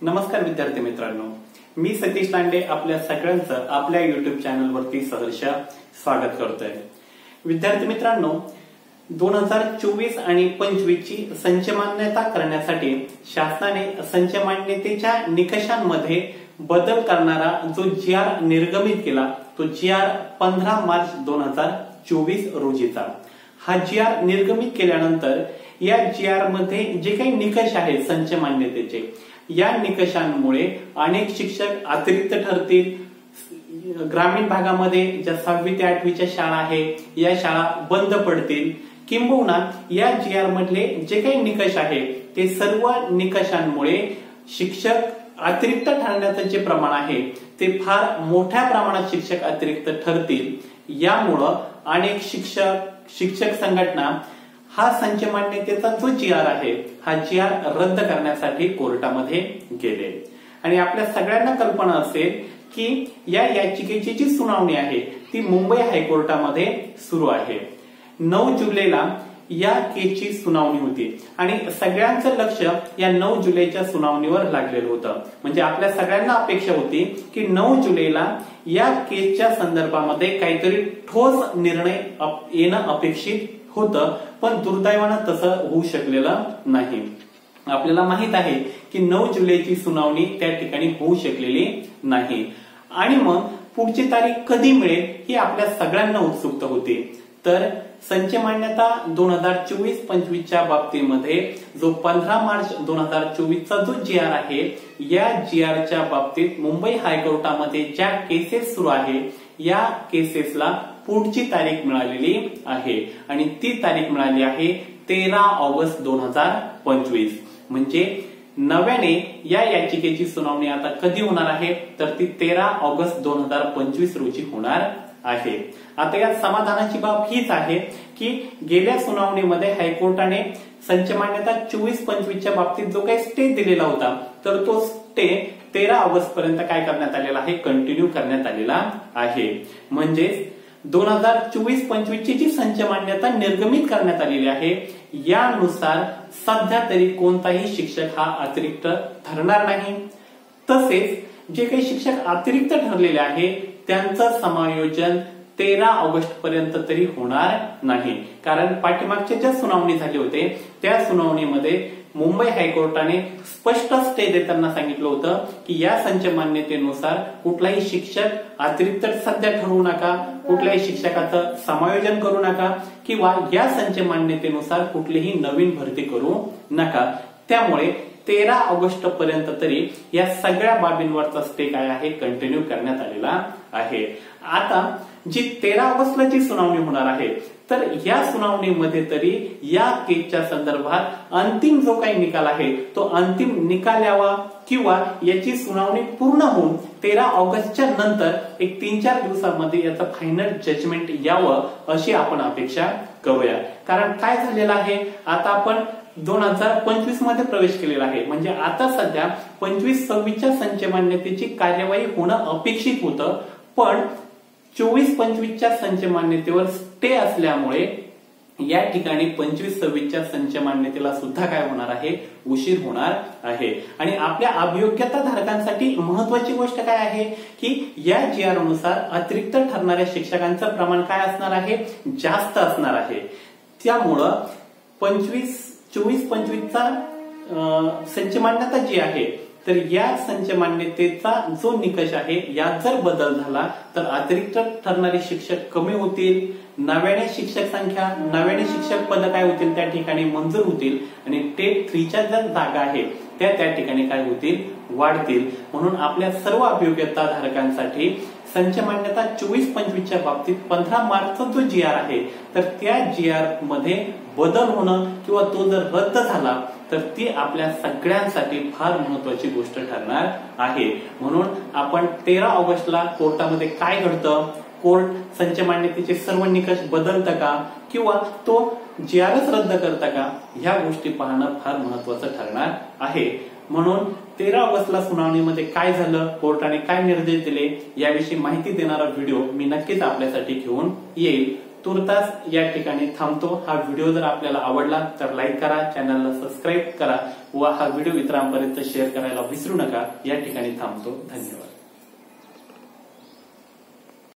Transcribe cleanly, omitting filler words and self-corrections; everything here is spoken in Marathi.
नमस्कार विद्यार्थी मित्रांनो, मी सतीश लांडे आपल्या सगळ्यांचं आपल्या युट्यूब चॅनलवरती सहर्ष स्वागत करतोय। विद्यार्थी मित्रांनो, 2024 आणि 25 ची संच मान्यता करण्यासाठी शासनाने संच मान्यतेच्या निकषांमध्ये बदल करणारा जो GR निर्गमित केला तो GR 15 मार्च 2024 रोजीचा। हा GR निर्गमित केल्यानंतर या GR मध्ये जे काही निकष आहेत संच मान्यतेचे, या निकषांमुळे अनेक शिक्षक अतिरिक्त ठरतील। ग्रामीण भागामध्ये ज्या 6वी ते 8वीच्या शाळा आहेत या शाळा बंद पडतील, किंबहुना या GR मधले जे काही निकष आहेत ते सर्व निकषांमुळे शिक्षक अतिरिक्त ठरण्याचं जे प्रमाण आहे ते फार मोठ्या प्रमाणात शिक्षक अतिरिक्त ठरतील। यामुळं अनेक शिक्षक संघटना हा संच मान्यतेचा जो GR आहे हा GR रद्द करण्यासाठी कोर्टामध्ये गेले। आणि आपल्या सगळ्यांना कल्पना असेल की या याचिकेची जी सुनावणी आहे ती मुंबई हायकोर्टामध्ये सुरू आहे। 9 जुलैला या केसची सुनावणी होती आणि सगळ्यांचं लक्ष या 9 जुलैच्या सुनावणीवर लागलेलं होतं। म्हणजे आपल्या सगळ्यांना अपेक्षा होती की 9 जुलैला या केसच्या संदर्भामध्ये काहीतरी ठोस निर्णय येणं अपेक्षित होतं, पण दुर्दैवानं तसं होऊ शकलेलं नाही। आपल्याला माहित आहे की 9 जुलैची सुनावणी त्या ठिकाणी होऊ शकलेली नाही आणि मग पुढची तारीख कधी मिळेल ही आपल्या सगळ्यांना उत्सुकता होती। तर संच मान्यता 2024-25 च्या बाबतीमध्ये जो 15 मार्च 2024 चा जो GR आहे या GR च्या बाबतीत मुंबई हायकोर्टामध्ये ज्या केसेस सुरू आहे या केसेसला पुढची तारीख मिळालेली आहे आणि ती तारीख मिळाली आहे 13 ऑगस्ट 2025। म्हणजे नव्याने या याचिकेची सुनावणी आता कधी होणार आहे तर ती 13 ऑगस्ट 2025 रोजी होणार आहे। आता या समाधानाची बाब हीच आहे की गेल्या सुनावणीमध्ये हायकोर्टाने संच मान्यता 24-25 च्या बाबतीत जो काही स्टे दिलेला होता तर तो स्टे 13 ऑगस्ट पर्यंत काय करण्यात आलेला आहे, कंटिन्यू करण्यात आलेला आहे। म्हणजे 2024-25 ची जी संच मान्यता निर्गमित करण्यात आलेली आहे यानुसार सध्या तरी कोणताही शिक्षक हा अतिरिक्त ठरणार नाही। तसेच जे काही शिक्षक अतिरिक्त ठरलेले आहे त्यांचं समायोजन 13 ऑगस्ट पर्यंत तरी होणार नाही, कारण पाठीमागच्या ज्या सुनावणी झाली होते त्या सुनावणीमध्ये मुंबई हायकोर्टाने स्पष्ट स्टे देताना सांगितलं होतं की या संच मान्यतेनुसार कुठलाही शिक्षक अतिरिक्त सध्या ठरवू नका, कुठल्याही शिक्षकाचं समायोजन करू नका किंवा या संच मान्यतेनुसार कुठलीही नवीन भरती करू नका। त्यामुळे 13 ऑगस्ट पर्यंत तरी या सगळ्या बाबींवरचा स्टे काय आहे, कंटिन्यू करण्यात आलेला आहे। आता जी 13 ऑगस्टला जी सुनावणी होणार आहे तर या सुनावणीमध्ये तरी या केसच्या संदर्भात अंतिम जो काही निकाल आहे तो अंतिम निकाल यावा किंवा याची सुनावणी पूर्ण होऊन 13 ऑगस्टच्या नंतर एक 3-4 दिवसांमध्ये याचं फायनल जजमेंट यावं अशी आपण अपेक्षा करूया। कारण काय झालेलं आहे, आता आपण 2025 मध्ये प्रवेश केलेला आहे, म्हणजे आता सध्या 25-26च्या संच मान्यतेची कार्यवाही होणं अपेक्षित होतं, पण 24-25च्या संच मान्यतेवर स्टे असल्यामुळे या ठिकाणी 25-26च्या संच मान्यतेला सुद्धा काय होणार आहे, उशीर होणार आहे। आणि आपल्या अभियोग्यता धारकांसाठी महत्वाची गोष्ट काय आहे की या GR नुसार अतिरिक्त ठरणाऱ्या शिक्षकांचं प्रमाण काय असणार आहे, जास्त असणार आहे। त्यामुळं 24-25चा संच मान्यता जी आहे तर या संच मान्यतेचा जो निकष आहे यात जर बदल झाला तर अतिरिक्त ठरणारे शिक्षक कमी होतील, नव्याने शिक्षक संख्या, नव्याने शिक्षक पद काय होतील त्या ठिकाणी मंजूर होतील आणि टेट 3च्या ज्या जागा आहेत त्या ठिकाणी काय होतील, वाढतील। म्हणून आपल्या सर्व अभियोग्यता धारकांसाठी संच मान्यता 24-25च्या बाबतीत 15 मार्चचा जो GR आहे तर त्या GR मध्ये बदल होणं किंवा तो जर रद्द झाला तर ती आपल्या सगळ्यांसाठी फार महत्वाची गोष्ट ठरणार आहे। म्हणून आपण 13 ऑगस्टला कोर्टामध्ये काय घडतं, कोर्ट संच मान्यतेचे सर्व निकष बदलतं का किंवा तो GRच रद्द करतं का, ह्या गोष्टी पाहणं फार महत्वाचं ठरणार आहे। म्हणून 13 ऑगस्टला सुनावणीमध्ये काय झालं, कोर्टाने काय निर्देश दिले याविषयी माहिती देणारा व्हिडिओ मी नक्कीच आपल्यासाठी घेऊन येईल। तुर्तास या ठिकाणी थांबतो. हा व्हिडिओ जर आपल्याला आवडला तर लाईक करा, चॅनलला सबस्क्राईब करा व हा व्हिडिओ इतरांपर्यंत शेअर करायला विसरू नका. या ठिकाणी थांबतो. धन्यवाद.